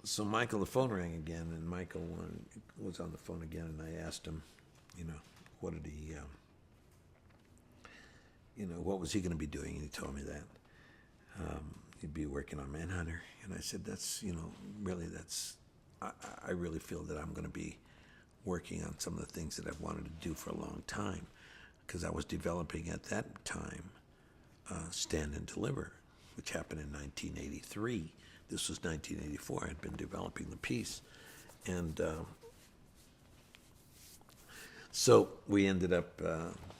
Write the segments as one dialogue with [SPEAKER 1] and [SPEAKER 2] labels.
[SPEAKER 1] So Michael, the phone rang again, and Michael was on the phone again, and I asked him, what did he, what was he going to be doing? And he told me that he'd be working on Manhunter, and I said, I really feel that I'm going to be working on some of the things that I've wanted to do for a long time, because I was developing at that time Stand and Deliver, which happened in 1983. This was 1984. I had been developing the piece. And so we ended up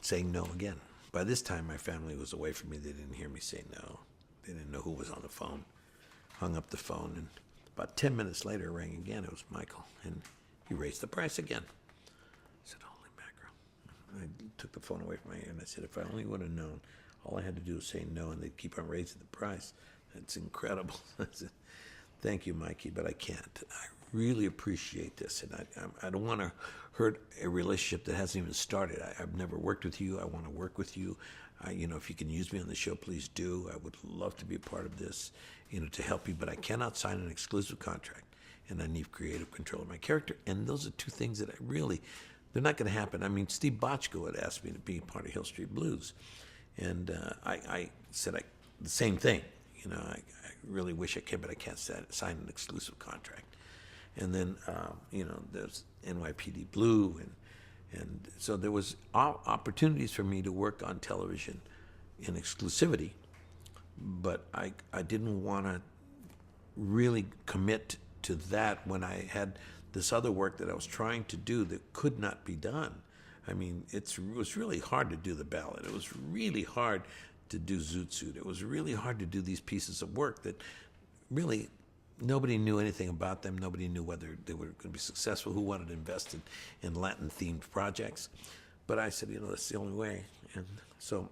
[SPEAKER 1] saying no again. By this time, my family was away from me. They didn't hear me say no. They didn't know who was on the phone. Hung up the phone, and about 10 minutes later, it rang again. It was Michael, and he raised the price again. I said, holy mackerel. I took the phone away from my ear, and I said, if I only would have known, all I had to do was say no, and they'd keep on raising the price. It's incredible. I said, thank you, Mikey, but I can't. I really appreciate this, and I don't want to hurt a relationship that hasn't even started. I've never worked with you. I want to work with you. If you can use me on the show, please do. I would love to be a part of this, to help you, but I cannot sign an exclusive contract, and I need creative control of my character, and those are two things that they're not going to happen. I mean, Steve Bochco had asked me to be part of Hill Street Blues, and I said the same thing. I really wish I could, but I can't sign an exclusive contract. And then, there's NYPD Blue, and so there was opportunities for me to work on television in exclusivity, but I didn't want to really commit to that when I had this other work that I was trying to do that could not be done. I mean, it was really hard to do the ballad. It was really hard to do Zoot Suit. It was really hard to do these pieces of work that really nobody knew anything about them. Nobody knew whether they were going to be successful, who wanted to invest in Latin-themed projects. But I said, that's the only way. And so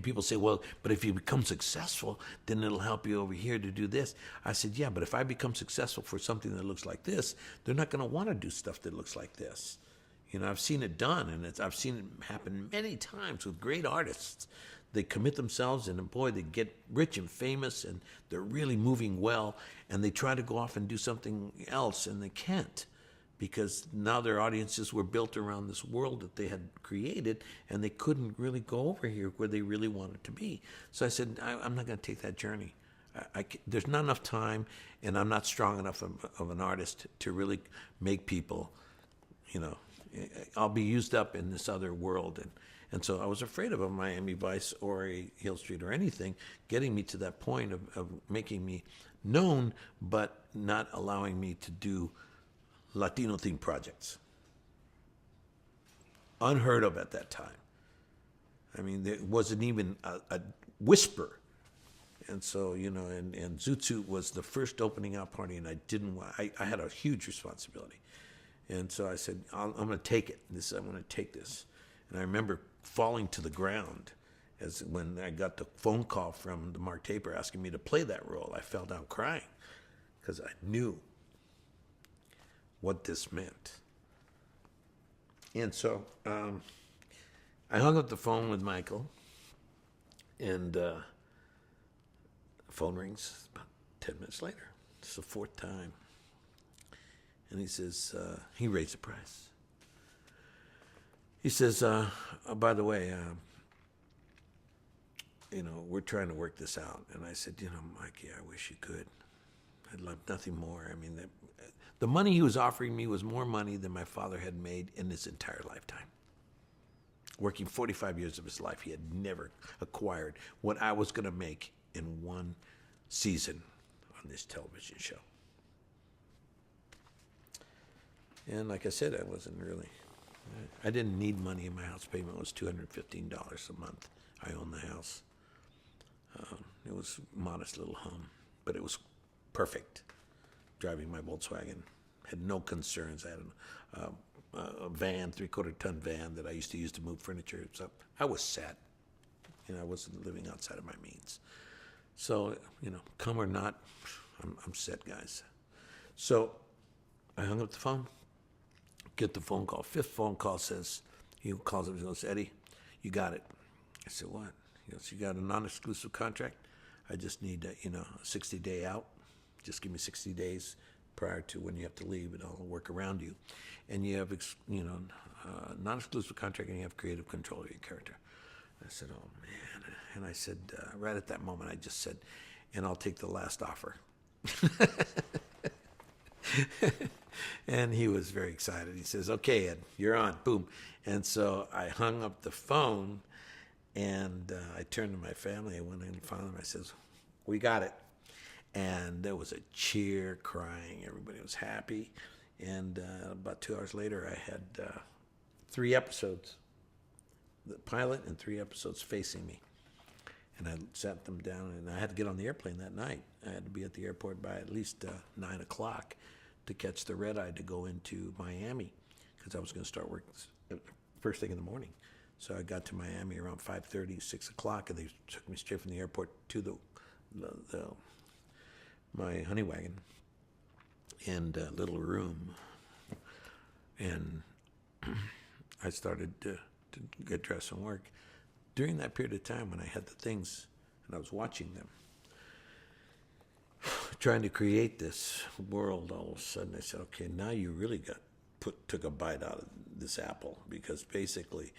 [SPEAKER 1] people say, well, but if you become successful, then it'll help you over here to do this. I said, yeah, but if I become successful for something that looks like this, they're not going to want to do stuff that looks like this. I've seen it done, and I've seen it happen many times with great artists. They commit themselves, and boy, they get rich and famous, and they're really moving well, and they try to go off and do something else, and they can't, because now their audiences were built around this world that they had created, and they couldn't really go over here where they really wanted to be. So I said, I'm not going to take that journey. There's not enough time, and I'm not strong enough of an artist to really make people, I'll be used up in this other world. And so I was afraid of a Miami Vice or a Hill Street or anything getting me to that point of making me known, but not allowing me to do Latino-themed projects. Unheard of at that time. I mean, there wasn't even a whisper. And so, and Zoot Suit was the first opening out party, and I had a huge responsibility. And so I said, I'm going to take it. I'm going to take this. And I remember falling to the ground as when I got the phone call from the Mark Taper asking me to play that role. I fell down crying because I knew what this meant. And so I hung up the phone with Michael, and the phone rings about 10 minutes later. It's the fourth time. And he says, he raised the price. He says, by the way, we're trying to work this out. And I said, Mikey, I wish you could. I'd love nothing more. I mean, the money he was offering me was more money than my father had made in his entire lifetime. Working 45 years of his life, he had never acquired what I was going to make in one season on this television show. And like I said, I didn't need money. My house payment was $215 a month. I owned the house. It was a modest little home, but it was perfect. Driving my Volkswagen, had no concerns. I had a van, 3/4-ton van that I used to use to move furniture. So I was set. I wasn't living outside of my means. So, come or not, I'm set, guys. So I hung up the phone. Get the phone call. Fifth phone call says, he calls up and goes, Eddie, you got it. I said, what? He goes, you got a non-exclusive contract? I just need, a 60-day out. Just give me 60 days prior to when you have to leave, and I'll work around you. And you have, non-exclusive contract, and you have creative control of your character. I said, oh, man. And I said, right at that moment, I just said, and I'll take the last offer. And he was very excited. He says, okay, Ed, you're on. Boom. And so I hung up the phone, and I turned to my family. I went in and found them. I says, we got it. And there was a cheer, crying. Everybody was happy. And about 2 hours later, I had 3 episodes, the pilot and 3 episodes facing me. And I sat them down, and I had to get on the airplane that night. I had to be at the airport by at least 9 o'clock to catch the red-eye to go into Miami, because I was going to start work first thing in the morning. So I got to Miami around 5:30, 6 o'clock, and they took me straight from the airport to my honey wagon and a little room. And I started to get dressed and work. During that period of time when I had the things and I was watching them, trying to create this world, all of a sudden I said, okay, now you really took a bite out of this apple, because basically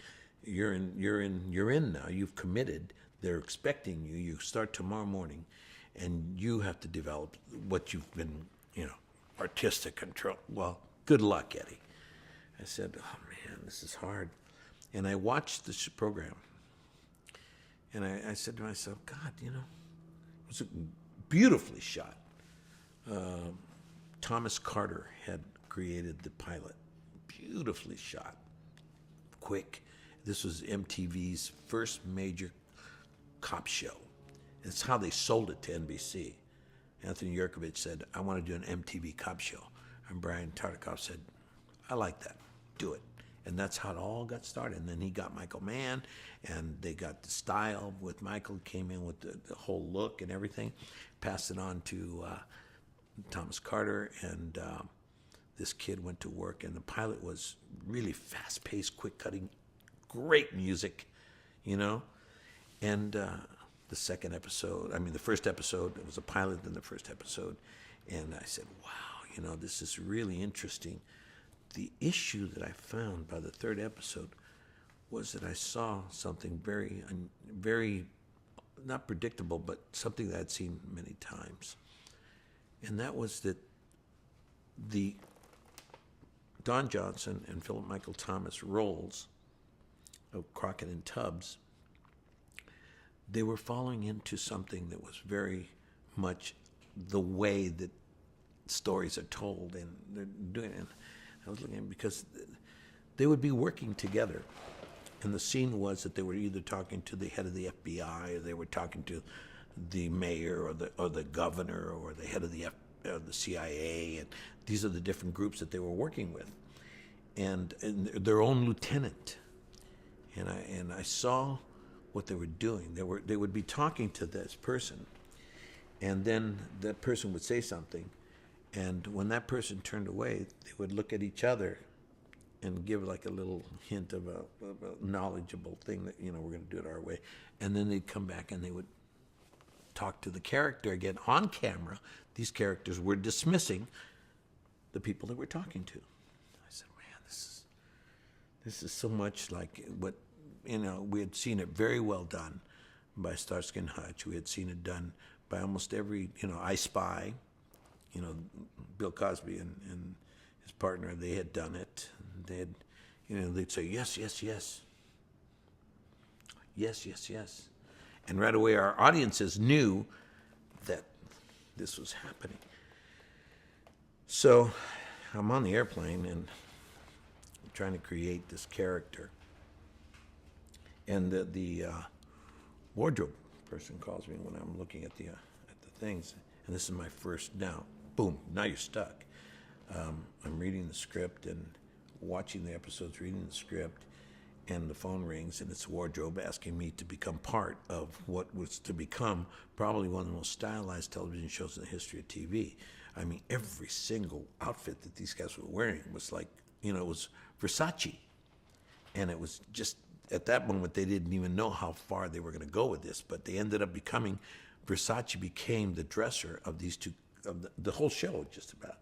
[SPEAKER 1] you're in now. You've committed. They're expecting you. You start tomorrow morning, and you have to develop what you've been, artistic control. Well, good luck, Eddie. I said, oh man, this is hard. And I watched the program, and I said to myself, God, it was beautifully shot. Thomas Carter had created the pilot. Beautifully shot. Quick. This was MTV's first major cop show. It's how they sold it to NBC. Anthony Yerkovich said, I want to do an MTV cop show. And Brian Tartikoff said, I like that. Do it. And that's how it all got started. And then he got Michael Mann, and they got the style with Michael, came in with the whole look and everything, passed it on to Thomas Carter, and this kid went to work, and the pilot was really fast-paced, quick-cutting, great music, and the first episode, it was a pilot, then the first episode, and I said, wow, this is really interesting. The issue that I found by the third episode was that I saw something very, very not predictable, but something that I'd seen many times. And that was that the Don Johnson and Philip Michael Thomas roles of Crockett and Tubbs, they were falling into something that was very much the way that stories are told, and they're doing it. I was looking at it because they would be working together. And the scene was that they were either talking to the head of the FBI, or they were talking to the mayor, or the governor, or the head of the CIA, and these are the different groups that they were working with, and their own lieutenant. And I saw what they were doing. They would be talking to this person, and then that person would say something, and when that person turned away, they would look at each other and give like a little hint of a knowledgeable thing that, we're going to do it our way. And then they'd come back and they would talk to the character again on camera. These characters were dismissing the people that we're talking to. I said, man, this is so much like what, we had seen it very well done by Starsky and Hutch. We had seen it done by almost every, I Spy, Bill Cosby and his partner, they had done it. They had, they'd say, yes, yes, yes. Yes, yes, yes. And right away our audiences knew that this was happening. So I'm on the airplane and I'm trying to create this character. And the wardrobe person calls me when I'm looking at the things. And this is my first, now, boom, now you're stuck. I'm reading the script and watching the episodes, reading the script, and the phone rings, and it's wardrobe asking me to become part of what was to become probably one of the most stylized television shows in the history of TV. I mean, every single outfit that these guys were wearing was like, it was Versace. And it was just, at that moment, they didn't even know how far they were going to go with this, but they ended up becoming, Versace became the dresser of these two of the whole show, just about.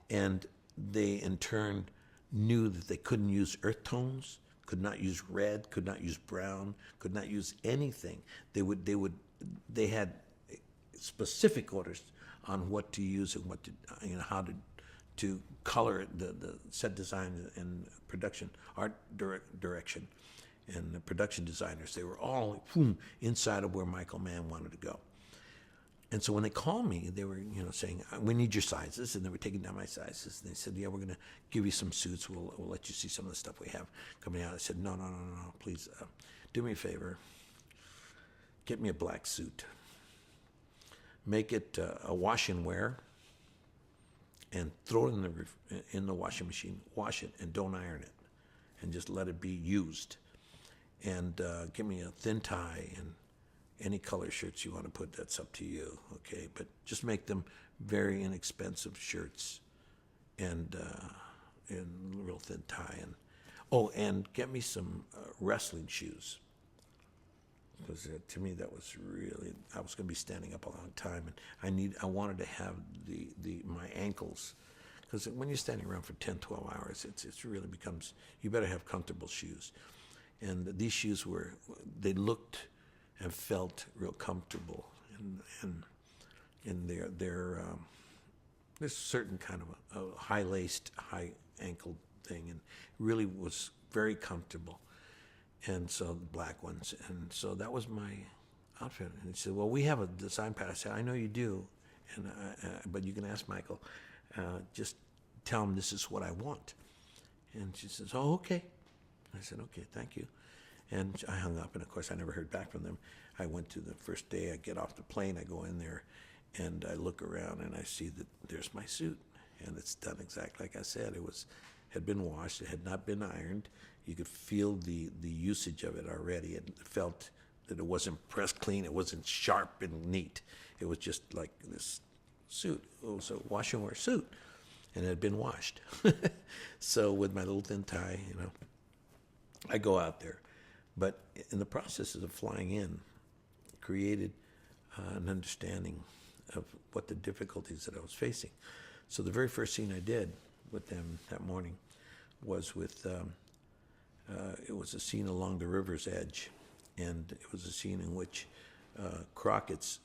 [SPEAKER 1] And they, in turn, knew that they couldn't use earth tones, could not use red, could not use brown, could not use anything. They had specific orders on what to use and what to, how to color the set design and production, art direction, and the production designers. They were all inside of where Michael Mann wanted to go. And so when they called me, they were, saying, we need your sizes. And they were taking down my sizes. And they said, yeah, we're going to give you some suits. We'll let you see some of the stuff we have coming out. I said, no, please, do me a favor. Get me a black suit. Make it a wash and wear. And throw it in the washing machine. Wash it and don't iron it. And just let it be used. And give me a thin tie and any color shirts you want to put, that's up to you, okay? But just make them very inexpensive shirts and real thin tie. And get me some wrestling shoes. Because to me, that was really, I was going to be standing up a long time, and I wanted to have my ankles, because when you're standing around for 10, 12 hours, it's really becomes, you better have comfortable shoes. And these shoes they looked and felt real comfortable, and they're there's a certain kind of a high-laced, high-ankled thing, and really was very comfortable. And so the black ones, and so that was my outfit. And he said, "Well, we have a design pattern." I said, "I know you do, and but you can ask Michael. Just tell him this is what I want." And she says, "Oh, okay." I said, "Okay, thank you." And I hung up, and of course I never heard back from them. I went to the first day, I get off the plane, I go in there, and I look around, and I see that there's my suit. And it's done exactly like I said. It had been washed, it had not been ironed. You could feel the usage of it already, and felt that it wasn't pressed clean, it wasn't sharp and neat. It was just like this suit. It was a wash and wear suit, and it had been washed. So with my little thin tie, I go out there. But in the process of flying in, created an understanding of what the difficulties that I was facing. So the very first scene I did with them that morning was with, it was a scene along the river's edge. And it was a scene in which Crockett's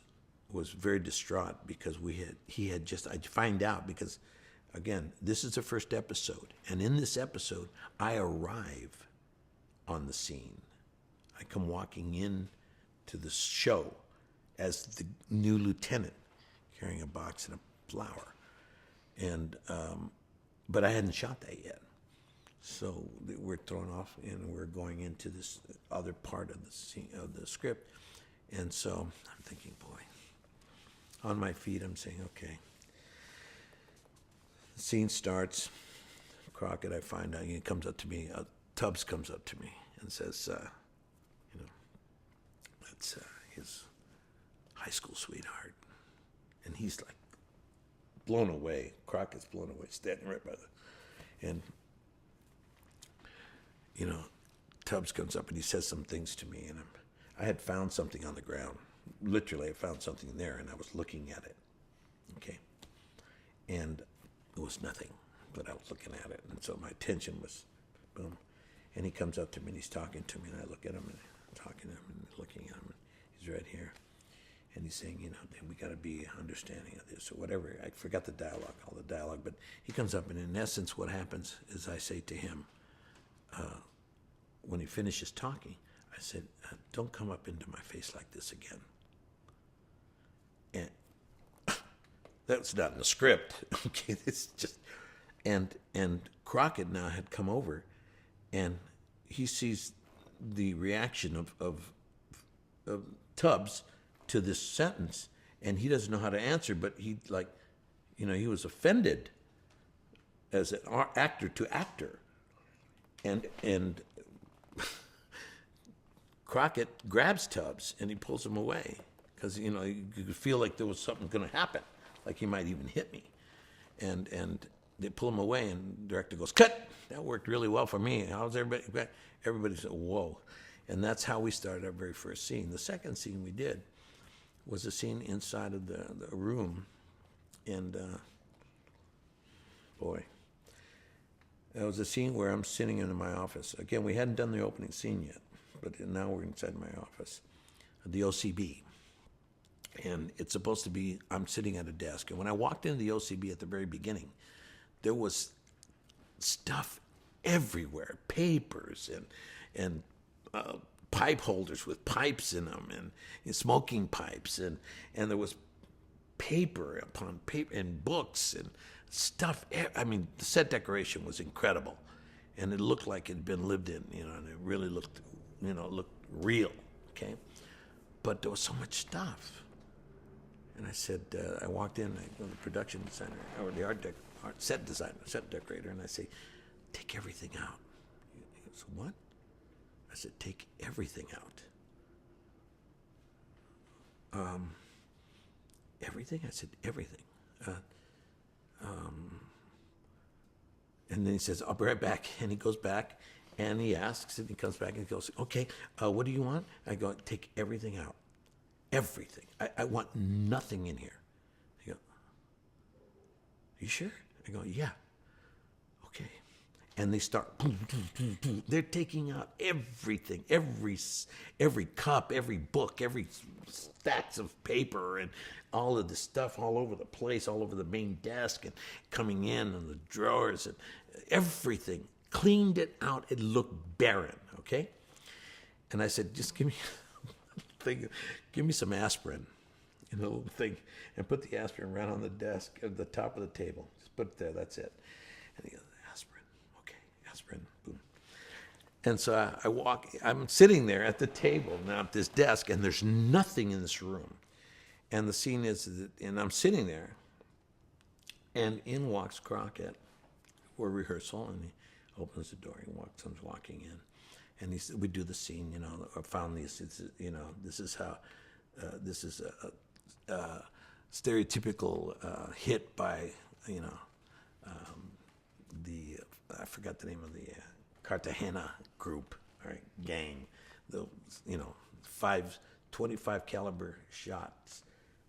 [SPEAKER 1] was very distraught because I find out because, again, this is the first episode. And in this episode, I arrive on the scene. I come walking in to the show as the new lieutenant, carrying a box and a flower, and but I hadn't shot that yet. So we're thrown off, and we're going into this other part of the scene, of the script, and so I'm thinking, boy, on my feet, I'm saying, okay. The scene starts. Crockett, I find out, he comes up to me. Tubbs comes up to me and says, that's his high school sweetheart. And he's like blown away. Crockett's blown away, standing right by and Tubbs comes up and he says some things to me, and I had found something on the ground. Literally, I found something there, and I was looking at it. Okay. And it was nothing, but I was looking at it, and so my attention was boom. And he comes up to me and he's talking to me, and I look at him and talking to him and looking at him, and he's right here. And he's saying, we got to be understanding of this or whatever. I forgot all the dialogue, but he comes up, and in essence what happens is I say to him, when he finishes talking, I said, don't come up into my face like this again. And that's not in the script. Okay, it's just, and Crockett now had come over, and he sees the reaction of Tubbs to this sentence, and he doesn't know how to answer, but he he was offended as an actor to actor, and Crockett grabs Tubbs and he pulls him away because you could feel like there was something going to happen, like he might even hit me, and they pull him away, and the director goes, "Cut! That worked really well for me. How's everybody?" Everybody said, "Whoa!" And that's how we started our very first scene. The second scene we did was a scene inside of the room And boy, that was a scene where I'm sitting in my office. Again, we hadn't done the opening scene yet, but now we're inside my office, the OCB. And it's supposed to be, I'm sitting at a desk. And when I walked into the OCB at the very beginning, there was stuff everywhere, papers and pipe holders with pipes in them and smoking pipes. And there was paper upon paper and books and stuff. I mean, the set decoration was incredible. And it looked like it had been lived in, and it really looked real, okay? But there was so much stuff. And I said, I walked in, I go to the production designer, or the set decorator, and I say, take everything out. He goes, what? I said, take everything out. Everything? I said, everything. And then he says, I'll be right back. And he goes back, and he asks, and he comes back, and he goes, okay, what do you want? I go, take everything out. Everything. I want nothing in here. He goes, you sure? I go, yeah. Okay. And they start, they're taking out everything, every cup, every book, every stacks of paper, and all of the stuff all over the place, all over the main desk, and coming in and the drawers, and everything. Cleaned it out. It looked barren, okay? And I said, just give me give me some aspirin in a little thing, and put the aspirin right on the desk at the top of the table. Just put it there, that's it. And he goes, aspirin, okay, aspirin, boom. And so I'm sitting there at the table now at this desk, and there's nothing in this room. And the scene is, and I'm sitting there, and in walks Crockett for rehearsal, and he opens the door, comes walking in. And he said, we do the scene, I found these, this is how, this is a stereotypical hit by, I forgot the name of the Cartagena group, all right, gang. The, 25 caliber shots,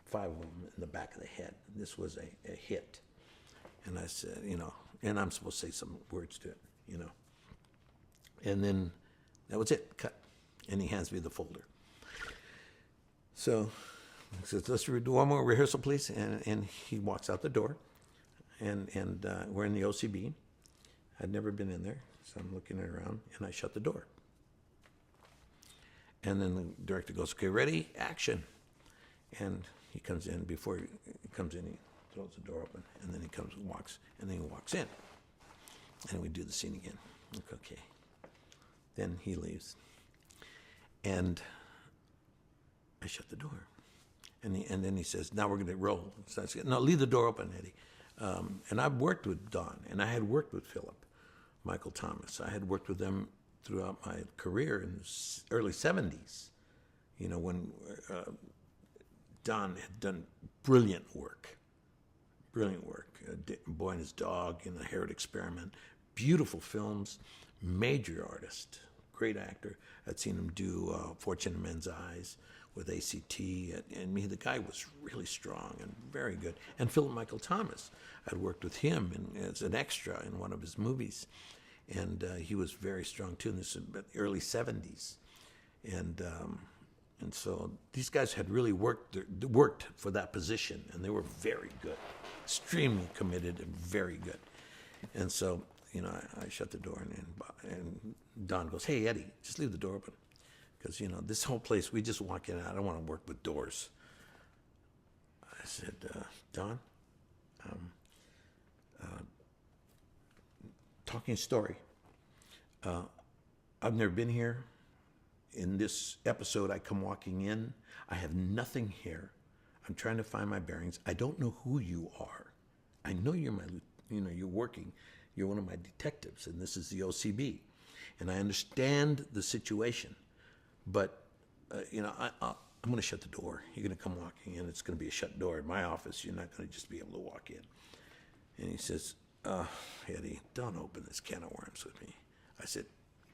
[SPEAKER 1] 5 of them in the back of the head. This was a hit. And I said, and I'm supposed to say some words to it, And then that was it, cut. And he hands me the folder. So he says, let's do one more rehearsal, please. And he walks out the door. And we're in the OCB. I'd never been in there, so I'm looking around, and I shut the door. And then the director goes, okay, ready, action. And he comes in. Before he comes in, he throws the door open, and then he comes and walks, and then he walks in. And we do the scene again. Okay. Then he leaves. And I shut the door. And then he says, now we're going to roll. So I said, no, leave the door open, Eddie. And I've worked with Don, and I had worked with Philip, Michael Thomas. I had worked with them throughout my career in the early 70s, when Don had done brilliant work. Boy and His Dog, The Herod Experiment, beautiful films, major artist, great actor. I'd seen him do Fortune in Men's Eyes with ACT, and the guy was really strong and very good. And Philip Michael Thomas, I'd worked with him as an extra in one of his movies, and he was very strong too. And this was in the early 70s, and so these guys had really worked for that position, and they were very good, extremely committed and very good. And so, I shut the door, and Don goes, hey, Eddie, just leave the door open. Because, this whole place, we just walk in and out. I don't want to work with doors. I said, Don, talking story. I've never been here. In this episode, I come walking in. I have nothing here. I'm trying to find my bearings. I don't know who you are. I know you're you're working. You're one of my detectives, and this is the OCB. And I understand the situation. But, I'm going to shut the door. You're going to come walking in. It's going to be a shut door in my office. You're not going to just be able to walk in. And he says, Eddie, don't open this can of worms with me. I said,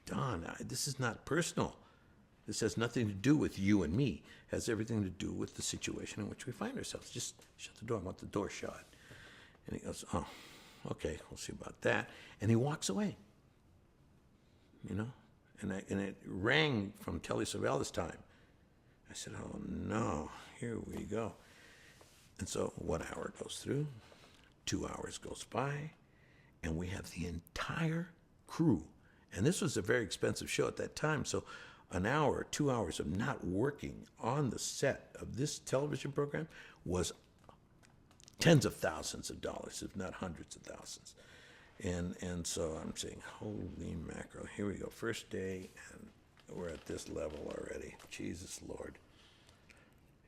[SPEAKER 1] Don, this is not personal. This has nothing to do with you and me. It has everything to do with the situation in which we find ourselves. Just shut the door. I want the door shut. And he goes, oh, okay, we'll see about that. And he walks away, you know. And it rang from Telly Savalas time. I said, oh, no, here we go. And so 1 hour goes through, 2 hours goes by, and we have the entire crew. And this was a very expensive show at that time, so an hour, 2 hours of not working on the set of this television program was tens of thousands of dollars, if not hundreds of thousands. And so I'm saying, holy mackerel, here we go. First day, and we're at this level already. Jesus Lord.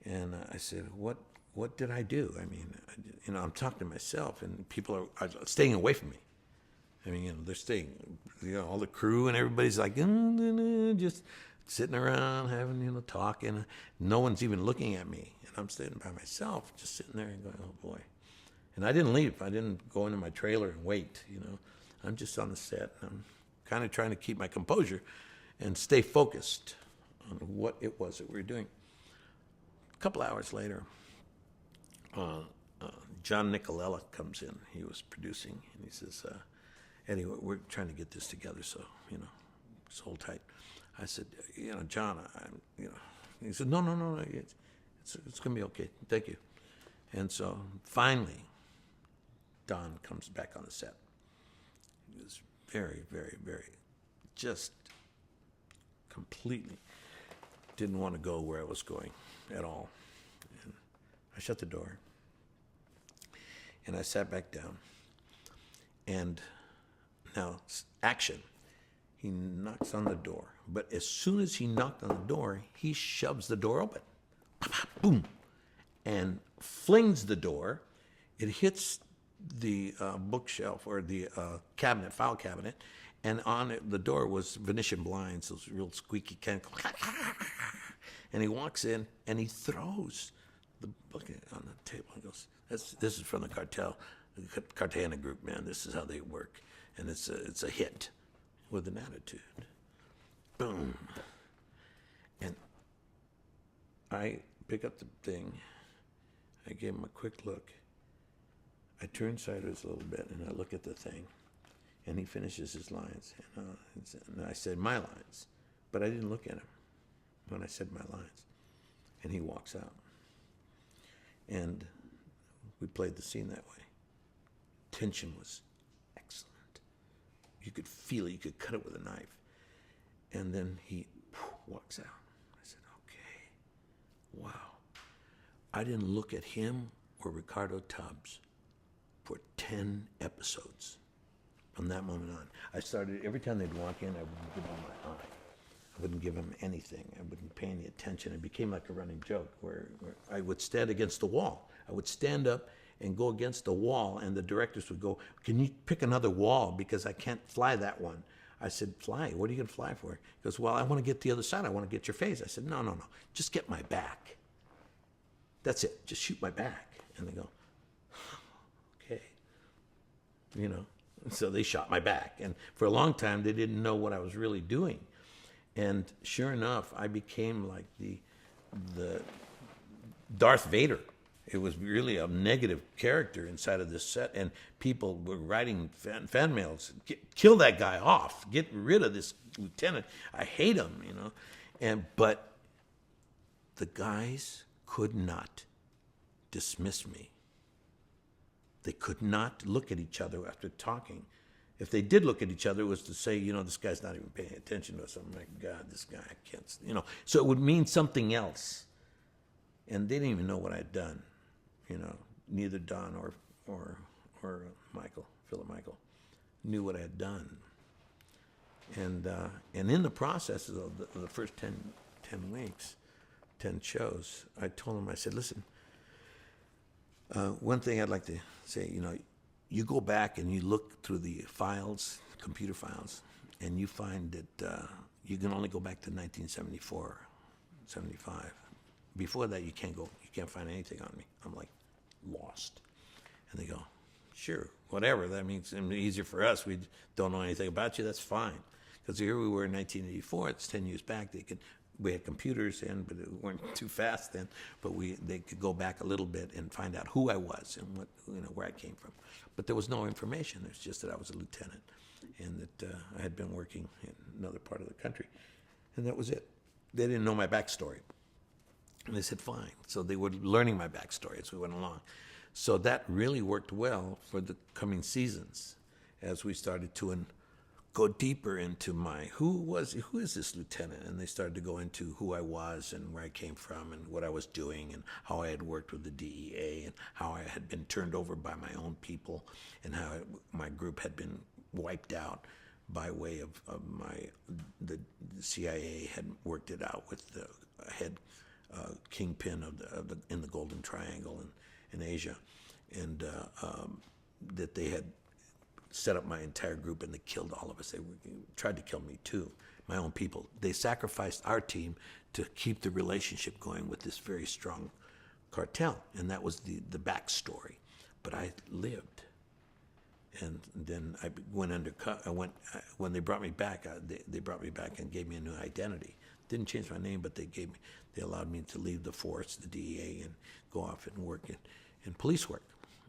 [SPEAKER 1] And I said, what did I do? I mean, I'm talking to myself, and people are staying away from me. I mean, they're staying, all the crew and everybody's like, just sitting around, having, talking. No one's even looking at me. And I'm sitting by myself, just sitting there and going, oh, boy. And I didn't leave. I didn't go into my trailer and wait, I'm just on the set. I'm kind of trying to keep my composure and stay focused on what it was that we were doing. A couple hours later, John Nicolella comes in. He was producing, and he says, Eddie, we're trying to get this together, so, just hold tight. I said, John, he said, no, it's going to be okay. Thank you. And so finally, Don comes back on the set. He was very, very, very, just completely didn't want to go where I was going at all. And I shut the door, and I sat back down. And now, action. He knocks on the door. But as soon as he knocked on the door, he shoves the door open. Boom. And flings the door. It hits the bookshelf or the cabinet, file cabinet, and on it, the door was Venetian blinds, those real squeaky kind of. And he walks in and he throws the book on the table and goes, "This is from the Cartel, the Cartagena group, man. This is how they work, and it's a hit with an attitude." Boom. And I pick up the thing. I gave him a quick look. I turn sideways a little bit, and I look at the thing, and he finishes his lines. And I said, my lines. But I didn't look at him when I said my lines. And he walks out. And we played the scene that way. Tension was excellent. You could feel it. You could cut it with a knife. And then he walks out. I said, okay, wow. I didn't look at him or Ricardo Tubbs for 10 episodes from that moment on. I started, every time they'd walk in, I wouldn't give them my eye. I wouldn't give them anything. I wouldn't pay any attention. It became like a running joke where I would stand against the wall. I would stand up and go against the wall, and the directors would go, "Can you pick another wall, because I can't fly that one?" I said, "Fly? What are you going to fly for?" He goes, "Well, I want to get the other side. I want to get your face." I said, No. Just get my back. That's it. Just shoot my back." And they go, okay. So they shot my back. And for a long time, they didn't know what I was really doing. And sure enough, I became like the Darth Vader. It was really a negative character inside of this set, and people were writing fan mails, "Kill that guy off. Get rid of this lieutenant. I hate him," but the guys could not dismiss me. They could not look at each other after talking. If they did look at each other, it was to say, this guy's not even paying attention to us. I'm like, God, this guy, I can't, So it would mean something else. And they didn't even know what I'd done. Neither Don or Philip Michael, knew what I had done. And in the process of the first 10 weeks, 10 shows, I told him, I said, "Listen, one thing I'd like to say, you go back and you look through the files, computer files, and you find that you can only go back to 1974, 75. Before that, you can't find anything on me." I'm like, lost. And they go, "Sure, whatever. That means it's easier for us. We don't know anything about you. That's fine." Because here we were in 1984. It's 10 years back. They could we had computers then, but it weren't too fast then. But they could go back a little bit and find out who I was and where I came from. But there was no information. It's just that I was a lieutenant, and that I had been working in another part of the country, and that was it. They didn't know my backstory, and they said fine. So they were learning my backstory as we went along. So that really worked well for the coming seasons, as we started to go deeper into who is this lieutenant? And they started to go into who I was and where I came from and what I was doing and how I had worked with the DEA and how I had been turned over by my own people and how my group had been wiped out by way of the CIA had worked it out with the head kingpin in the Golden Triangle in Asia, and that they had set up my entire group and they killed all of us. They tried to kill me too, my own people. They sacrificed our team to keep the relationship going with this very strong cartel, and that was the backstory. But I lived, and then I went undercover. When they brought me back. They brought me back and gave me a new identity. Didn't change my name, but they allowed me to leave the force, the DEA, and go off and work in police work.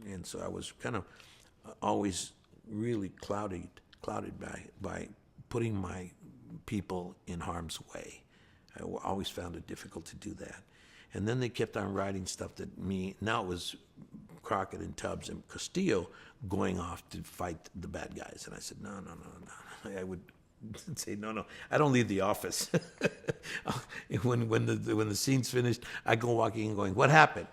[SPEAKER 1] And so I was kind of always really clouded by putting my people in harm's way. I always found it difficult to do that. And then they kept on writing stuff now it was Crockett and Tubbs and Castillo going off to fight the bad guys. And I said, no. I would say, no, I don't leave the office. when the scene's finished, I go walking and going, what happened?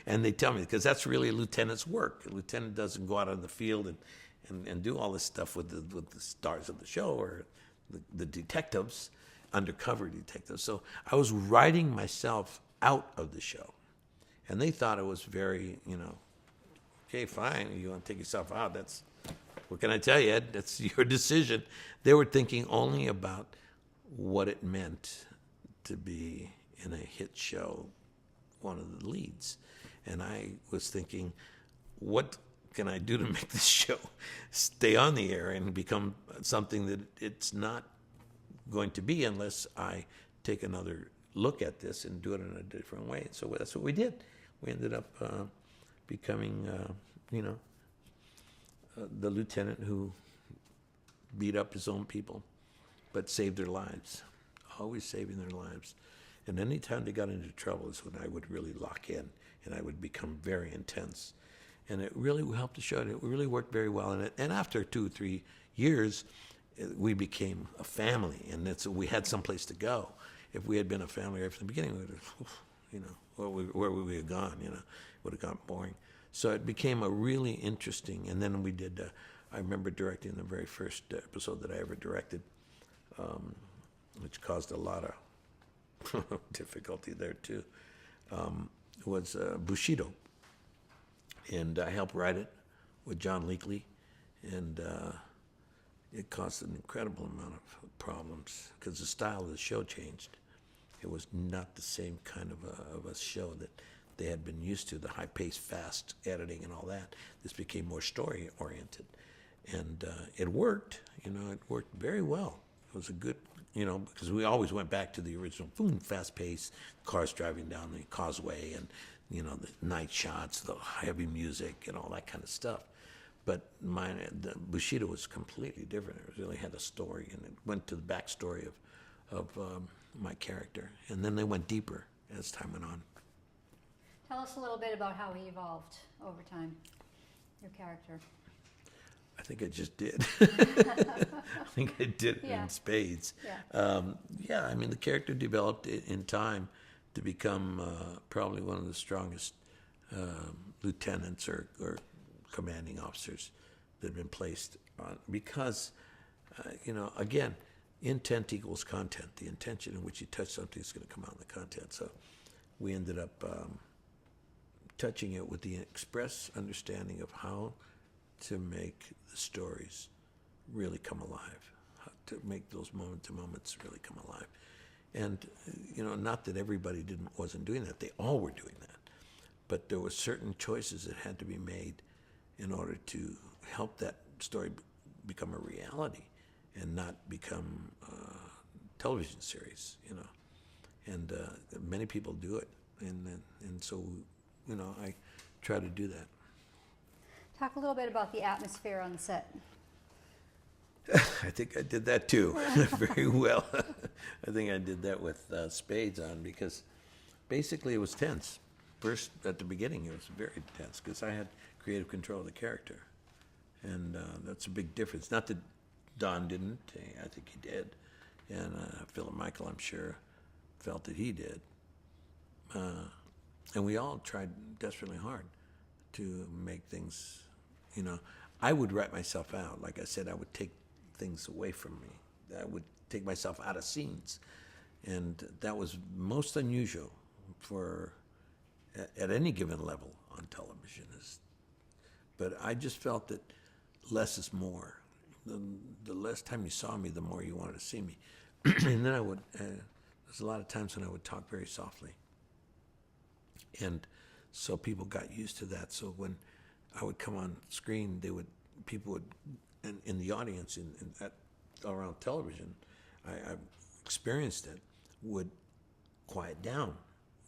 [SPEAKER 1] And they tell me, because that's really a lieutenant's work. A lieutenant doesn't go out on the field and do all this stuff with the stars of the show or the detectives, undercover detectives. So I was writing myself out of the show, and they thought it was very, okay, fine, you want to take yourself out, what can I tell you, Ed? That's your decision. They were thinking only about what it meant to be in a hit show, one of the leads. And I was thinking, what can I do to make this show stay on the air and become something that it's not going to be unless I take another look at this and do it in a different way. So that's what we did. We ended up becoming, the lieutenant who beat up his own people, but saved their lives, always saving their lives. And any time they got into trouble is when I would really lock in, and I would become very intense. And it really helped the show. It really worked very well. And after 2 or 3 years, we became a family, and we had someplace to go. If we had been a family right from the beginning, we would have, where would we have gone? It would have gotten boring. So it became a really interesting, and then we did, I remember directing the very first episode that I ever directed, which caused a lot of difficulty there too, was Bushido. And I helped write it with John Leakley, and it caused an incredible amount of problems because the style of the show changed. It was not the same kind of a show that they had been used to, the high-paced, fast editing and all that. This became more story-oriented. And it worked, it worked very well. It was a good, because we always went back to the original, boom, fast-paced, cars driving down the causeway and, the night shots, the heavy music and all that kind of stuff. But the Bushido was completely different. It really had a story, and it went to the backstory of my character. And then they went deeper as time went on.
[SPEAKER 2] Tell us a little bit about how he evolved over time, your character.
[SPEAKER 1] I think I just did. I think I did it in spades. Yeah. The character developed in time to become probably one of the strongest lieutenants or commanding officers that have been placed on. Because, again, intent equals content. The intention in which you touch something is going to come out in the content. So we ended up touching it with the express understanding of how to make the stories really come alive, how to make those moment-to-moments really come alive. And, not that everybody wasn't doing that. They all were doing that. But there were certain choices that had to be made in order to help that story become a reality and not become television series, and many people do it, and so, I try to do that.
[SPEAKER 2] Talk a little bit about the atmosphere on the set.
[SPEAKER 1] I think I did that too, very well. I think I did that with spades on, because basically it was tense. First, at the beginning, it was very tense because I had creative control of the character, and that's a big difference. Not that Don didn't; I think he did, and Philip Michael, I'm sure, felt that he did, and we all tried desperately hard to make things. I would write myself out. Like I said, I would take things away from me. I would take myself out of scenes, and that was most unusual for at any given level on television. But I just felt that less is more. The less time you saw me, the more you wanted to see me. And then I would. There's a lot of times when I would talk very softly, and so people got used to that. So when I would come on screen, people would, and in the audience, around television, I experienced it, would quiet down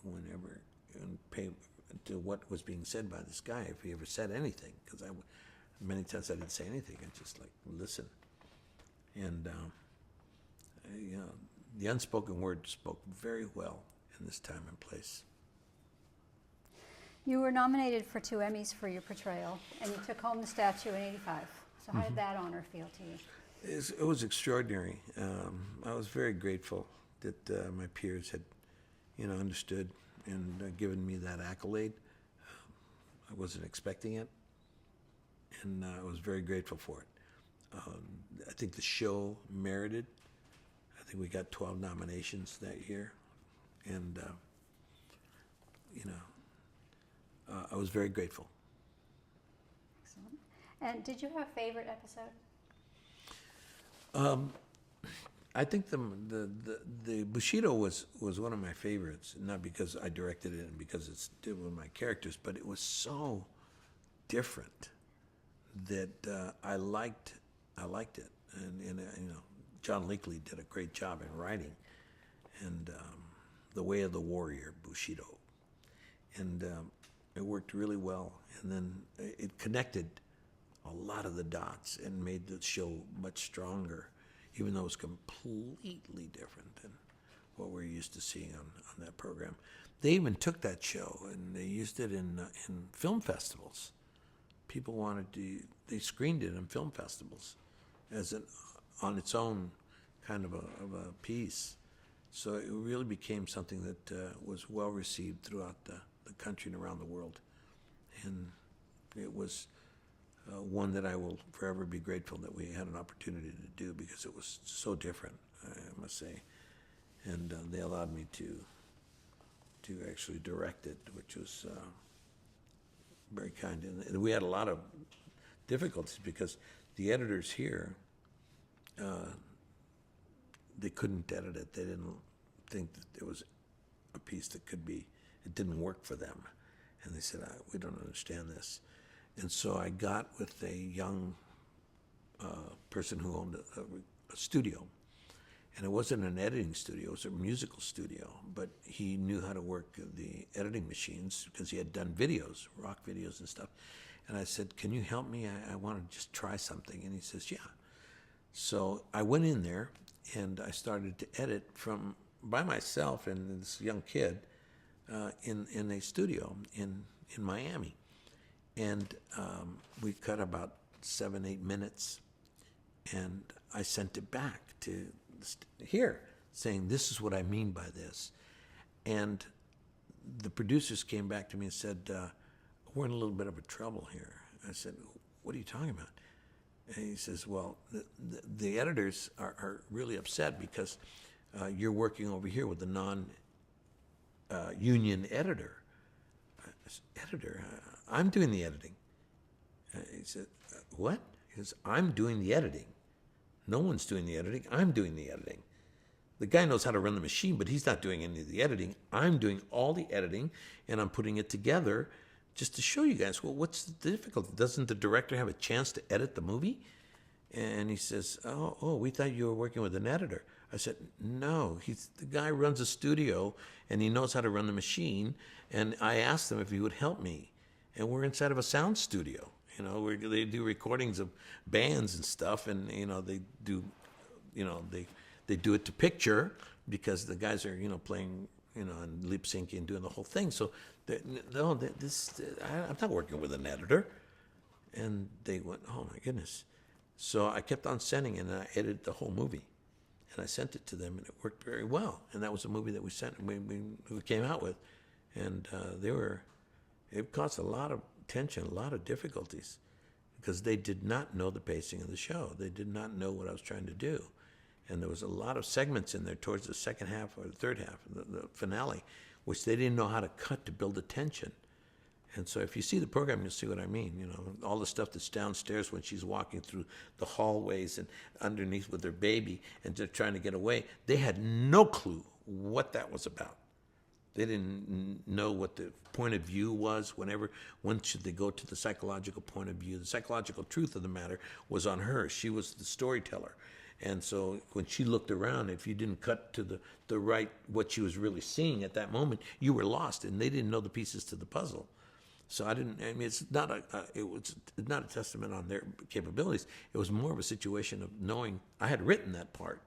[SPEAKER 1] whenever and pay to what was being said by this guy, if he ever said anything, because many times I didn't say anything. I just listen, and the unspoken word spoke very well in this time and place.
[SPEAKER 2] You were nominated for 2 Emmys for your portrayal, and you took home the statue in '85. So how did that honor feel to you?
[SPEAKER 1] It was extraordinary. I was very grateful that my peers had, understood and given me that accolade. I wasn't expecting it, and I was very grateful for it. I think the show merited. I think we got 12 nominations that year, and I was very grateful.
[SPEAKER 2] Excellent. And did you have a favorite episode?
[SPEAKER 1] I think the Bushido was one of my favorites, not because I directed it and because it's one of my characters, but it was so different that I liked it, and John Leakley did a great job in writing, and The Way of the Warrior, Bushido, and it worked really well, and then it connected a lot of the dots and made the show much stronger, even though it was completely different than what we're used to seeing on that program. They even took that show and they used it in film festivals. People they screened it in film festivals as on its own kind of a piece. So it really became something that was well received throughout the country and around the world. And it was one that I will forever be grateful that we had an opportunity to do, because it was so different, I must say. And they allowed me to actually direct it, which was very kind. And we had a lot of difficulties because the editors here, they couldn't edit it. They didn't think that there was a piece that it didn't work for them. And they said, we don't understand this. And so I got with a young person who owned a studio. And it wasn't an editing studio, it was a musical studio. But he knew how to work the editing machines because he had done videos, rock videos and stuff. And I said, can you help me? I want to just try something. And he says, yeah. So I went in there and I started to edit by myself and this young kid in a studio in Miami. And we cut about 7-8 minutes, and I sent it back to here, saying, this is what I mean by this. And the producers came back to me and said, we're in a little bit of a trouble here. I said, what are you talking about? And he says, well, the editors are really upset because you're working over here with a non-union editor. I said, editor? I'm doing the editing. He said, what? He says, I'm doing the editing. No one's doing the editing. I'm doing the editing. The guy knows how to run the machine, but he's not doing any of the editing. I'm doing all the editing, and I'm putting it together just to show you guys, well, what's the difficulty? Doesn't the director have a chance to edit the movie? And he says, oh, we thought you were working with an editor. I said, no, the guy runs a studio and he knows how to run the machine. And I asked him if he would help me. And we're inside of a sound studio, where they do recordings of bands and stuff. And, they do, they do it to picture because the guys are, playing, and lip syncing and doing the whole thing. So, I'm not working with an editor. And they went, oh my goodness. So I kept on sending it and I edited the whole movie. And I sent it to them, and it worked very well. And that was a movie that we came out with, and it caused a lot of tension, a lot of difficulties, because they did not know the pacing of the show. They did not know what I was trying to do, and there was a lot of segments in there towards the second half or the third half, the finale, which they didn't know how to cut to build the tension. And so if you see the program, you'll see what I mean. All the stuff that's downstairs when she's walking through the hallways and underneath with her baby and they're trying to get away. They had no clue what that was about. They didn't know what the point of view was. When should they go to the psychological point of view? The psychological truth of the matter was on her. She was the storyteller. And so when she looked around, if you didn't cut to the right, what she was really seeing at that moment, you were lost, and they didn't know the pieces to the puzzle. So it's not a testament on their capabilities. It was more of a situation of knowing. I had written that part.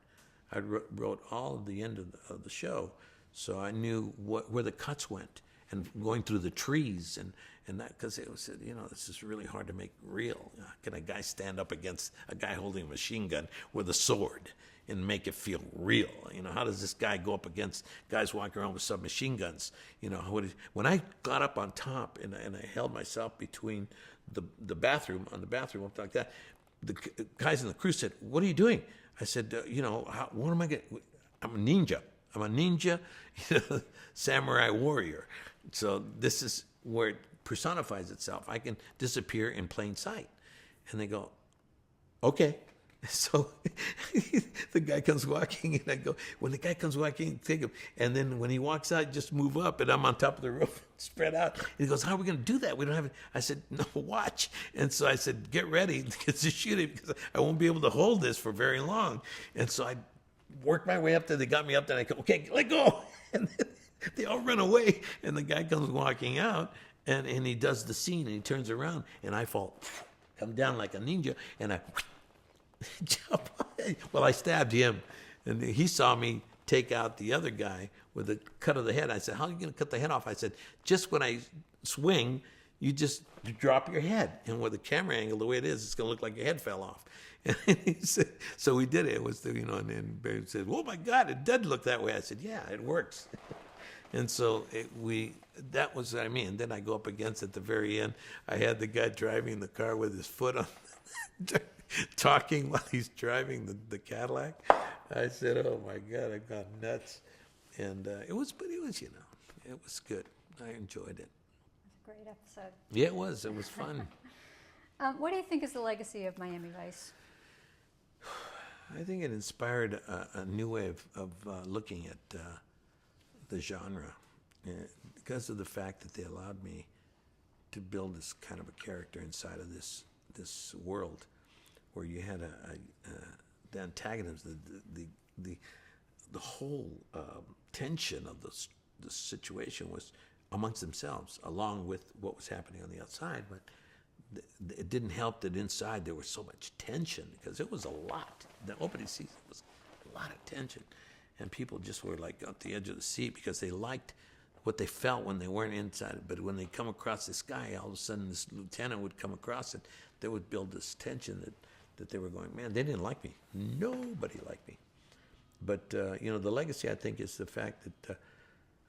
[SPEAKER 1] I wrote all of the end of the show, so I knew where the cuts went, and going through the trees and that, because it was, this is really hard to make real. Can a guy stand up against a guy holding a machine gun with a sword and make it feel real? How does this guy go up against guys walking around with submachine guns? When I got up on top and I held myself between the bathroom, like that, the guys in the crew said, "What are you doing?" I said, "What am I getting? I'm a ninja. I'm a ninja, samurai warrior." So this is where it personifies itself. I can disappear in plain sight. And they go, "Okay." So the guy comes walking, and I go, when the guy comes walking, take him. And then when he walks out, just move up, and I'm on top of the roof, spread out. And he goes, "How are we going to do that? We don't have it." I said, "No, watch." And so I said, "Get ready to shoot it, because I won't be able to hold this for very long." And so I worked my way up there. They got me up there, and I go, "Okay, let go." And then they all run away, and the guy comes walking out, and he does the scene, and he turns around, and I come down like a ninja, and I jump. Well, I stabbed him, and he saw me take out the other guy with a cut of the head. I said, "How are you going to cut the head off?" I said, "Just when I swing, you just drop your head. And with the camera angle the way it is, it's going to look like your head fell off." And he said, so we did it. It was, and then Barry said, "Oh my God, it did look that way." I said, "Yeah, it works." And so that was what I mean. And then I go up against, at the very end, I had the guy driving the car with his foot on, talking while he's driving the Cadillac. I said, "Oh my God, I got nuts." And it was good. I enjoyed it.
[SPEAKER 2] It's a great episode.
[SPEAKER 1] Yeah, it was. It was fun.
[SPEAKER 2] What do you think is the legacy of Miami Vice?
[SPEAKER 1] I think it inspired a new way of looking at the genre, because of the fact that they allowed me to build this kind of a character inside of this world, where you had the antagonist, the whole tension of the situation was amongst themselves, along with what was happening on the outside. But it didn't help that inside there was so much tension, because it was a lot. The opening season was a lot of tension, and people just were like at the edge of the seat, because they liked what they felt when they weren't inside. But when they come across this guy, all of a sudden this lieutenant would come across it. They would build this tension that they were going, "Man, they didn't like me. Nobody liked me." But the legacy, I think, is the fact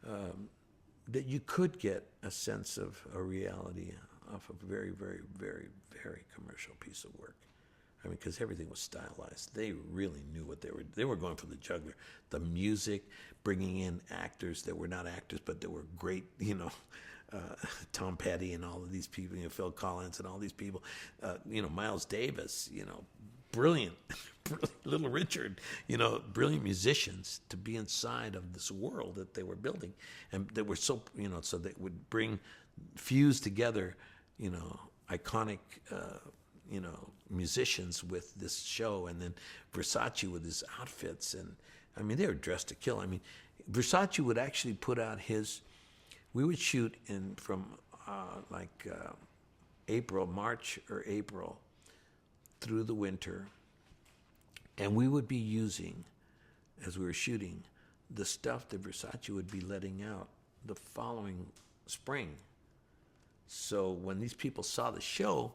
[SPEAKER 1] that you could get a sense of a reality off a very, very, very, very commercial piece of work. I mean, because everything was stylized. They really knew what they were going for the juggler. The music, bringing in actors that were not actors, but that were great, Tom Petty and all of these people, Phil Collins and all these people, Miles Davis, brilliant, Little Richard, brilliant musicians to be inside of this world that they were building. And they were so, so they would fuse together, iconic, musicians with this show, and then Versace with his outfits, and I mean, they were dressed to kill. I mean, Versace would actually put out we would shoot from March or April through the winter, and we would be using, as we were shooting, the stuff that Versace would be letting out the following spring. So when these people saw the show,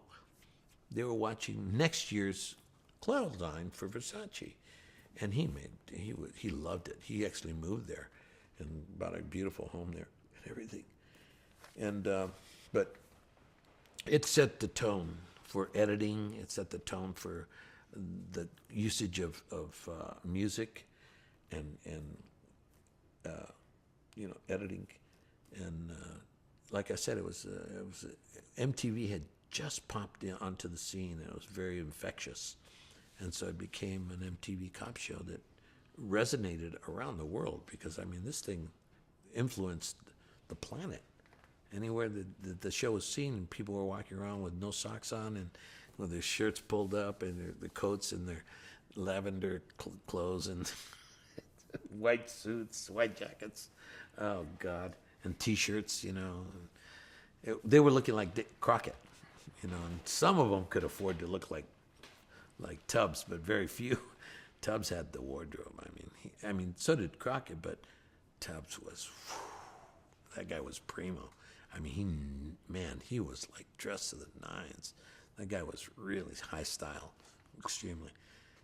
[SPEAKER 1] they were watching next year's clothes line for Versace, and he loved it. He actually moved there and bought a beautiful home there and everything. And but it set the tone for editing. It set the tone for the usage of music and editing. And like I said, it was MTV had just popped onto the scene, and it was very infectious. And so it became an MTV cop show that resonated around the world, because, I mean, this thing influenced the planet. Anywhere that the show was seen, people were walking around with no socks on and with their shirts pulled up and their coats and their lavender clothes and white suits, white jackets. Oh, God. And T-shirts, they were looking like Dick Crockett, and some of them could afford to look like Tubbs, but very few. Tubbs had the wardrobe. I mean, so did Crockett, but Tubbs was, that guy was primo. I mean, he was like dressed to the nines. That guy was really high style, extremely.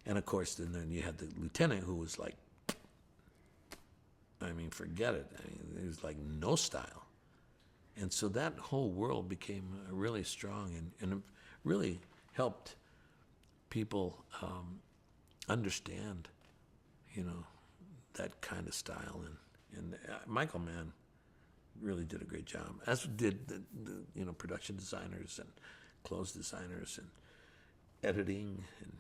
[SPEAKER 1] And of course, then you had the lieutenant, who was like, I mean, forget it. I mean, it was like no style. And so that whole world became really strong and it really helped people understand, that kind of style. And Michael Mann really did a great job, as did the production designers and clothes designers and editing and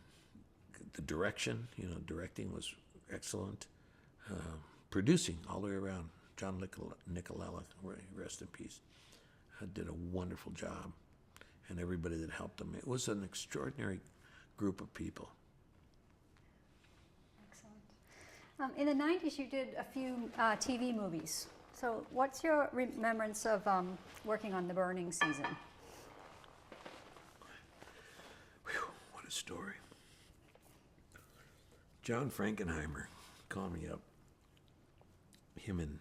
[SPEAKER 1] the direction. Directing was excellent. Producing all the way around, John Nicolella, rest in peace, did a wonderful job, and everybody that helped him. It was an extraordinary group of people.
[SPEAKER 2] Excellent. In the 90s, you did a few TV movies. So what's your remembrance of working on The Burning Season?
[SPEAKER 1] Whew, what a story. John Frankenheimer called me up. Him and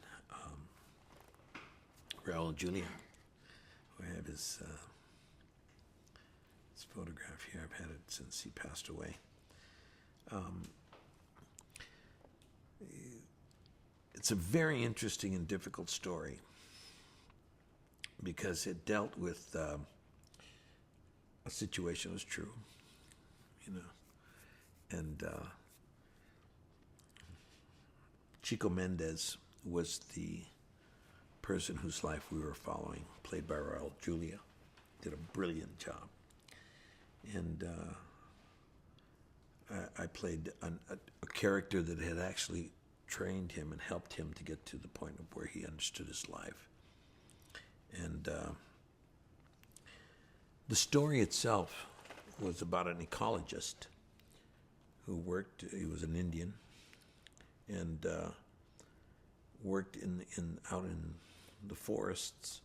[SPEAKER 1] Raul Julia. I have his photograph here. I've had it since he passed away. It's a very interesting and difficult story because it dealt with a situation that was true, and Chico Mendez was the person whose life we were following, played by Raul Julia. Did a brilliant job. And I played a character that had actually trained him and helped him to get to the point of where he understood his life. And the story itself was about an ecologist who he was an Indian, and worked out in the forests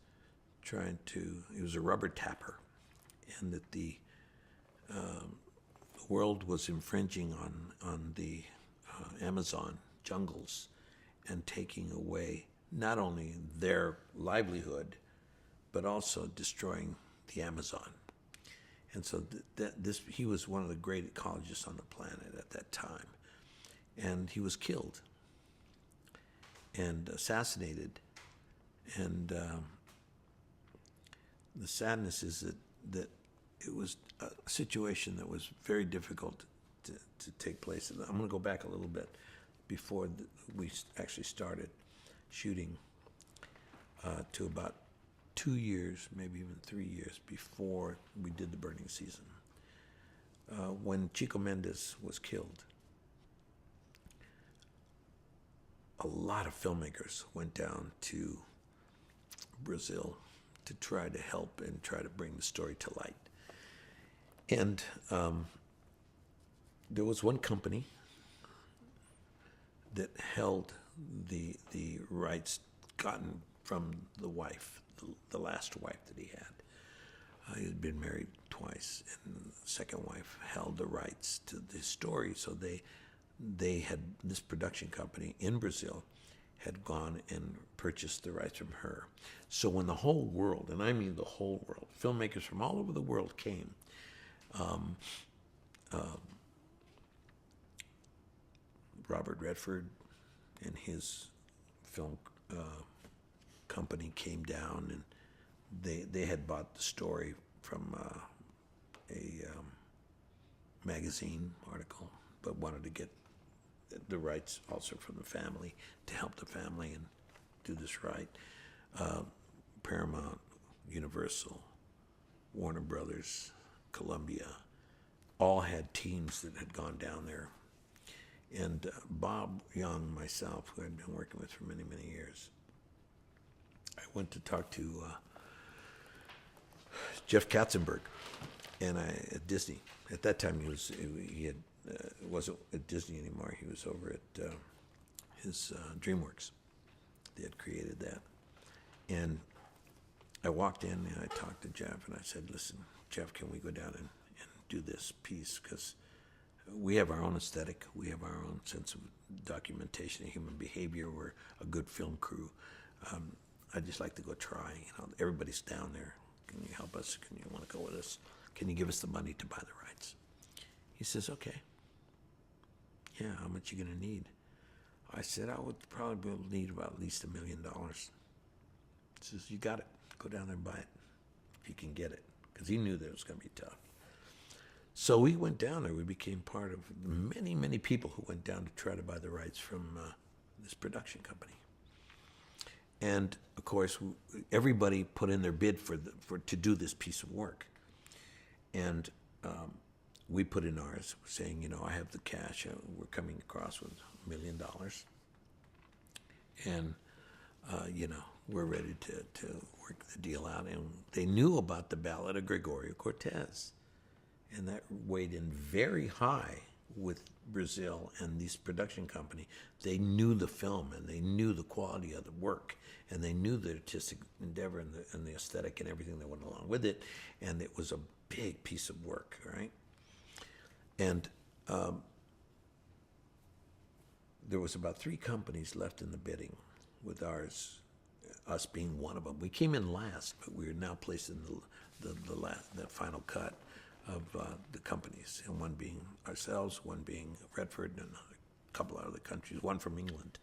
[SPEAKER 1] he was a rubber tapper, and that the world was infringing on the Amazon jungles and taking away not only their livelihood, but also destroying the Amazon. And so he was one of the great ecologists on the planet at that time. And he was killed and assassinated. And the sadness is that it was a situation that was very difficult to take place. And I'm going to go back a little bit before we actually started shooting to about 2 years, maybe even 3 years before we did The Burning Season. When Chico Mendes was killed, a lot of filmmakers went down to Brazil to try to help and try to bring the story to light. And there was one company that held the rights gotten from the wife, the last wife that he had. He had been married twice, and the second wife held the rights to the story. So they had, this production company in Brazil had gone and purchased the rights from her. So when the whole world, and I mean the whole world, filmmakers from all over the world came, Robert Redford and his film company came down, and they had bought the story from a magazine article, but wanted to get the rights also from the family to help the family and do this right. Paramount, Universal, Warner Brothers, Columbia, all had teams that had gone down there. And Bob Young, myself, who I'd been working with for many, many years, I went to talk to Jeff Katzenberg, and at Disney. At that time, he wasn't at Disney anymore. He was over at his DreamWorks. They had created that, and I walked in and I talked to Jeff, and I said, "Listen, Jeff, can we go down and do this piece? Because we have our own aesthetic. We have our own sense of documentation of human behavior. We're a good film crew. I'd just like to go try. Everybody's down there. Can you help us? Can you want to go with us? Can you give us the money to buy the rights?" He says, "Okay. Yeah, how much you going to need?" I said, "I would probably need about at least $1 million. He says, "You got it. Go down there and buy it if you can get it." Because he knew that it was going to be tough. So we went down there. We became part of many, many people who went down to try to buy the rights from this production company. And of course, everybody put in their bid to do this piece of work. And we put in ours, saying, I have the cash. We're coming across with $1 million, and we're ready to work the deal out. And they knew about the ballad of Gregorio Cortez. And that weighed in very high with Brazil and this production company. They knew the film, and they knew the quality of the work, and they knew the artistic endeavor and the aesthetic and everything that went along with it. And it was a big piece of work, right? And there was about 3 companies left in the bidding, with us being one of them. We came in last, but we are now placed in the final cut of the companies, and one being ourselves, one being Redford, and a couple of other countries, one from England.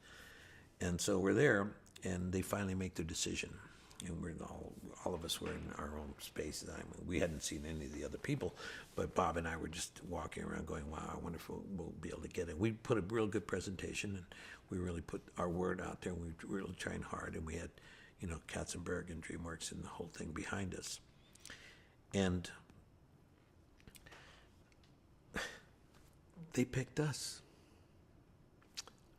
[SPEAKER 1] And so we're there, and they finally make their decision. And we're all of us were in our own spaces. We hadn't seen any of the other people, but Bob and I were just walking around going, "Wow, I wonder if we'll be able to get it." We put a real good presentation, and we really put our word out there, and we were really trying hard, and we had, Katzenberg and DreamWorks and the whole thing behind us. And they picked us.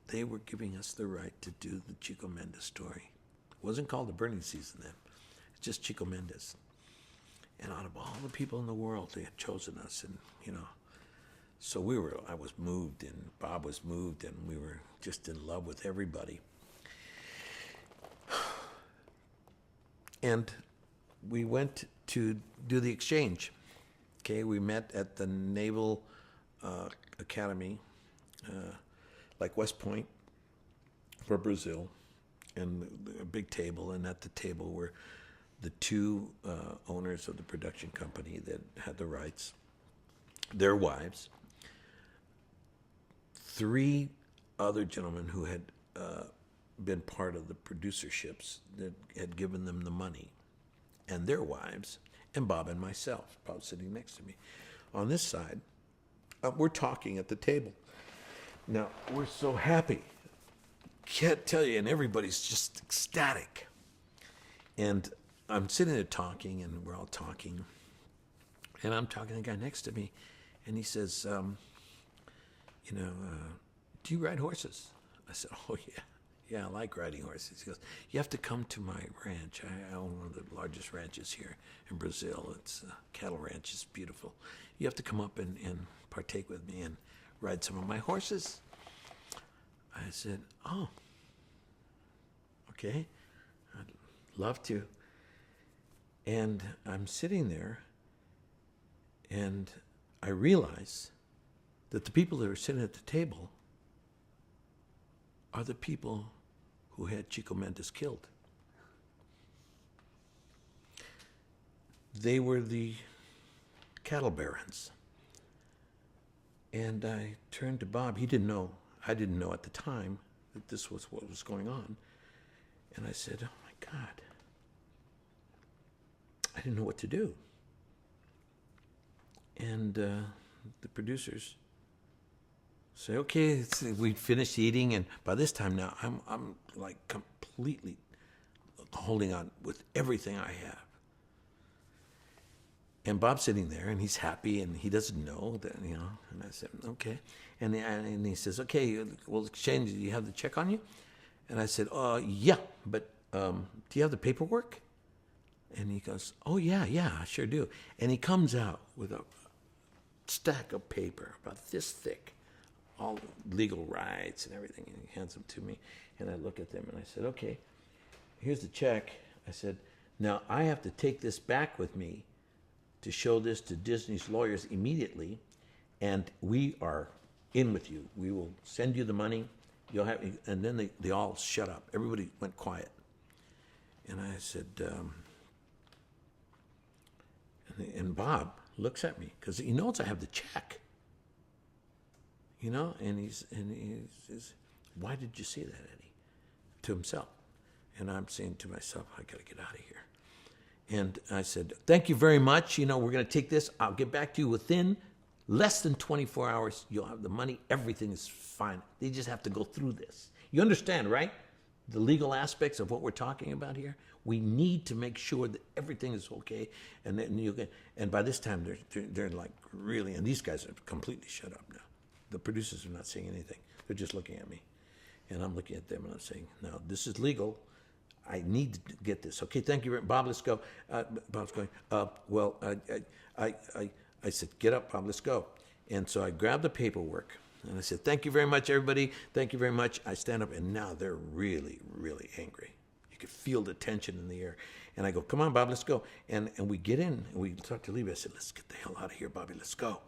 [SPEAKER 1] They were giving us the right to do the Chico Mendes story. It wasn't called The Burning Season then. It's just Chico Mendes. And out of all the people in the world, they had chosen us. And, so I was moved, and Bob was moved, and we were just in love with everybody. And we went to do the exchange. Okay, we met at the Naval Academy, like West Point, for Brazil, and a big table, and at the table were the 2 owners of the production company that had the rights, their wives, 3 other gentlemen who had been part of the producerships that had given them the money, and their wives, and Bob and myself. Bob sitting next to me. On this side, we're talking at the table. Now, we're so happy. Can't tell you, and everybody's just ecstatic. And I'm sitting there talking, and we're all talking. And I'm talking to the guy next to me, and he says, "Do you ride horses?" I said, "Oh, yeah. Yeah, I like riding horses." He goes, "You have to come to my ranch. I own one of the largest ranches here in Brazil. It's a cattle ranch. It's beautiful. You have to come up and partake with me and ride some of my horses." I said, oh, okay, I'd love to. And I'm sitting there, and I realize that the people that are sitting at the table are the people who had Chico Mendes killed. They were the cattle barons. And I turned to Bob. He didn't know. I didn't know at the time that this was what was going on. And I said, oh my God. I didn't know what to do. And the producers say, okay, we finished eating. And by this time now, I'm like completely holding on with everything I have. And Bob's sitting there, and he's happy, and he doesn't know that, you know. And I said, okay. And he says, okay, we'll exchange. Do you have the check on you? And I said, yeah, but do you have the paperwork? And he goes, oh, yeah, I sure do. And he comes out with a stack of paper about this thick, all legal rights and everything, and he hands them to me. And I look at them, and I said, okay, here's the check. I said, now I have to take this back with me to show this to Disney's lawyers immediately, and we are in with you. We will send you the money. You'll have, and then they all shut up. Everybody went quiet. And I said, and Bob looks at me because he knows I have the check. You know, and he says, why did you say that, Eddie? To himself. And I'm saying to myself, I got to get out of here. And I said, thank you very much. You know, we're going to take this. I'll get back to you within less than 24 hours. You'll have the money. Everything is fine. They just have to go through this. You understand, right? The legal aspects of what we're talking about here. We need to make sure that everything is okay. And then and by this time, they're like really, and these guys are completely shut up now. The producers are not saying anything. They're just looking at me. And I'm looking at them, and I'm saying, no, this is legal. I need to get this. Okay, thank you, Bob. Let's go. Bob's going. I said, get up, Bob. Let's go. And so I grabbed the paperwork, and I said, thank you very much, everybody. Thank you very much. I stand up, and now they're really, really angry. You could feel the tension in the air. And I go, come on, Bob, let's go. And we get in, and we start to leave. I said, let's get the hell out of here, Bobby. Let's go.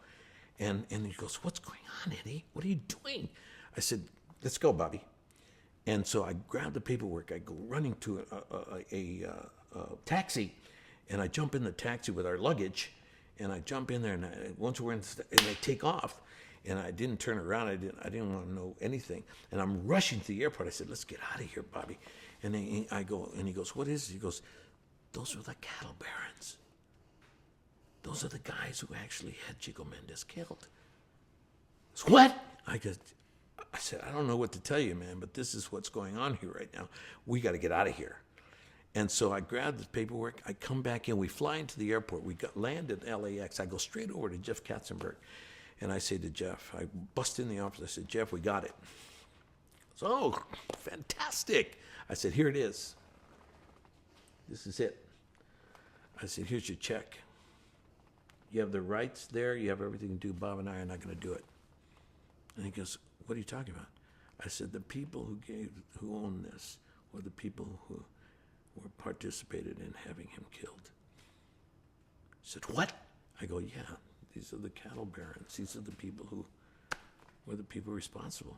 [SPEAKER 1] And he goes, what's going on, Eddie? What are you doing? I said, let's go, Bobby. And so I grab the paperwork. I go running to a taxi, and I jump in the taxi with our luggage, and I jump in there. And once we're in, and I take off, and I didn't turn around. I didn't want to know anything. And I'm rushing to the airport. I said, "Let's get out of here, Bobby." And then I go, and he goes, "What is it?" He goes, "Those are the cattle barons. Those are the guys who actually had Chico Mendes killed." So, what? I said, I don't know what to tell you, man, but this is what's going on here right now. We got to get out of here. And so I grabbed the paperwork. I come back in. We fly into the airport. We land at LAX. I go straight over to Jeff Katzenberg. And I say to Jeff, I bust in the office. I said, Jeff, we got it. So, oh, fantastic. I said, here it is. This is it. I said, here's your check. You have the rights there. You have everything to do. Bob and I are not going to do it. And he goes, what are you talking about? I said, the people who own this were the people who participated in having him killed. He said, what? I go, yeah, these are the cattle barons. These are the people who were the people responsible.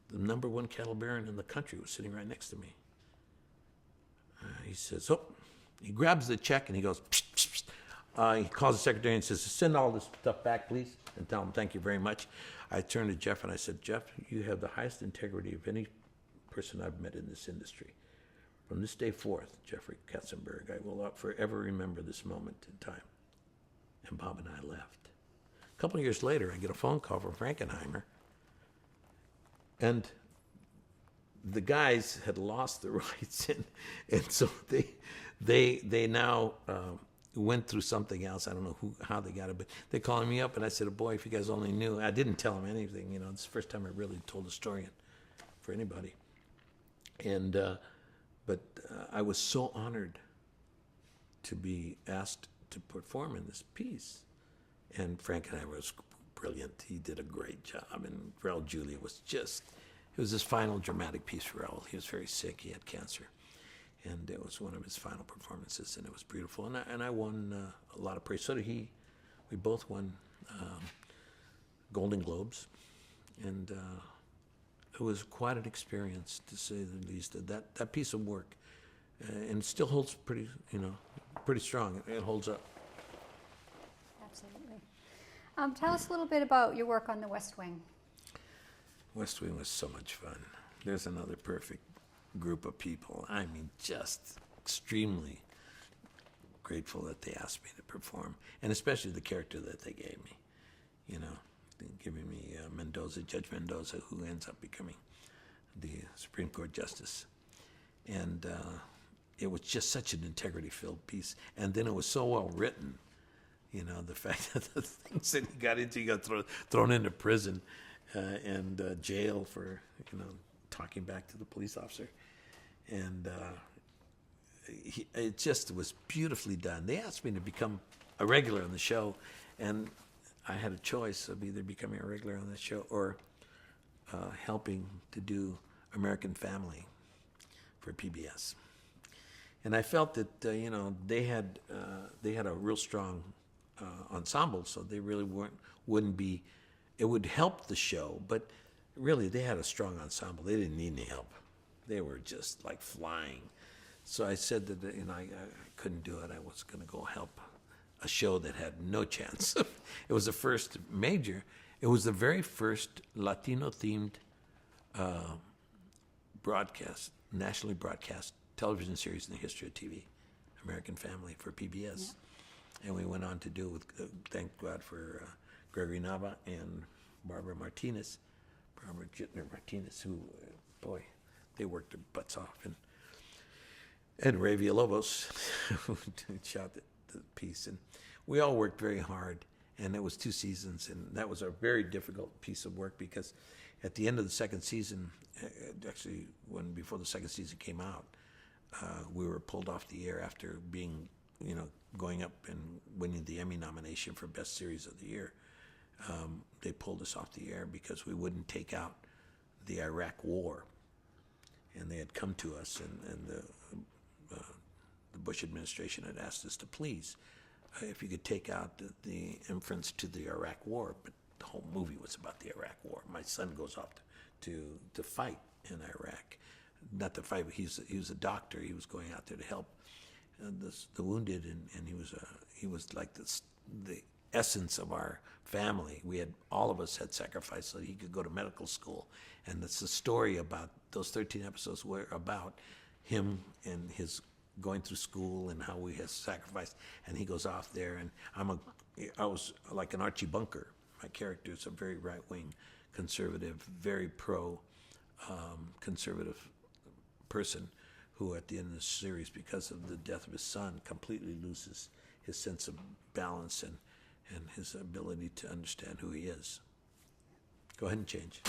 [SPEAKER 1] The number one cattle baron in the country was sitting right next to me. He says, oh, he grabs the check and he goes, psh, psh, psh. He calls the secretary and says, send all this stuff back, please, and tell him thank you very much. I turned to Jeff and I said, Jeff, you have the highest integrity of any person I've met in this industry. From this day forth, Jeffrey Katzenberg, I will forever remember this moment in time. And Bob and I left. A couple of years later, I get a phone call from Frankenheimer. And the guys had lost the rights. And so they now went through something else. I don't know how they got it, but they're calling me up. And I said, oh, boy, if you guys only knew. I didn't tell them anything. You know, it's the first time I really told a story for anybody. And but I was so honored to be asked to perform in this piece. And Frank and I was brilliant. He did a great job. And Raul Julia was just it was his final dramatic piece for Raoul. He was very sick. He had cancer. And it was one of his final performances, and it was beautiful. And I won a lot of praise. So did he. We both won Golden Globes. And it was quite an experience, to say the least. That piece of work, and it still holds pretty strong. It holds up.
[SPEAKER 2] Absolutely. Tell us a little bit about your work on The West Wing.
[SPEAKER 1] West Wing was so much fun. There's another perfect group of people. I mean, just extremely grateful that they asked me to perform, and especially the character that they gave me. You know, giving me Mendoza, Judge Mendoza, who ends up becoming the Supreme Court Justice. And it was just such an integrity-filled piece. And then it was so well written. You know, the fact that the things that he got into, he got thrown into prison and jail for, talking back to the police officer. And it just was beautifully done. They asked me to become a regular on the show, and I had a choice of either becoming a regular on the show or helping to do American Family for PBS. And I felt that they had a real strong ensemble, so they really wouldn't be. It would help the show, but really they had a strong ensemble. They didn't need any help. They were just like flying. So I said that I couldn't do it. I was going to go help a show that had no chance. It was the first major. It was the very first Latino-themed nationally broadcast television series in the history of TV, American Family for PBS. Yeah. And we went on to do with, thank God for Gregory Nava and Barbara Gittner Martinez, who, boy, they worked their butts off. And Ray Villalobos, who shot the piece. And we all worked very hard, and it was 2 seasons, and that was a very difficult piece of work because at the end of the second season, actually before the second season came out, we were pulled off the air after being, going up and winning the Emmy nomination for Best Series of the Year. They pulled us off the air because we wouldn't take out the Iraq War. And they had come to us, and the Bush administration had asked us to please, if you could take out the inference to the Iraq War. But the whole movie was about the Iraq War. My son goes off to fight in Iraq. Not to fight, but he was a doctor. He was going out there to help the wounded, and he was like the essence of our family. All of us had sacrificed so he could go to medical school, and it's the story about those 13 episodes were about him and his going through school and how we had sacrificed. And he goes off there, and I was like an Archie Bunker. My character is a very right-wing conservative, very pro-conservative person who at the end of the series, because of the death of his son, completely loses his sense of balance and his ability to understand who he is. Go ahead and change.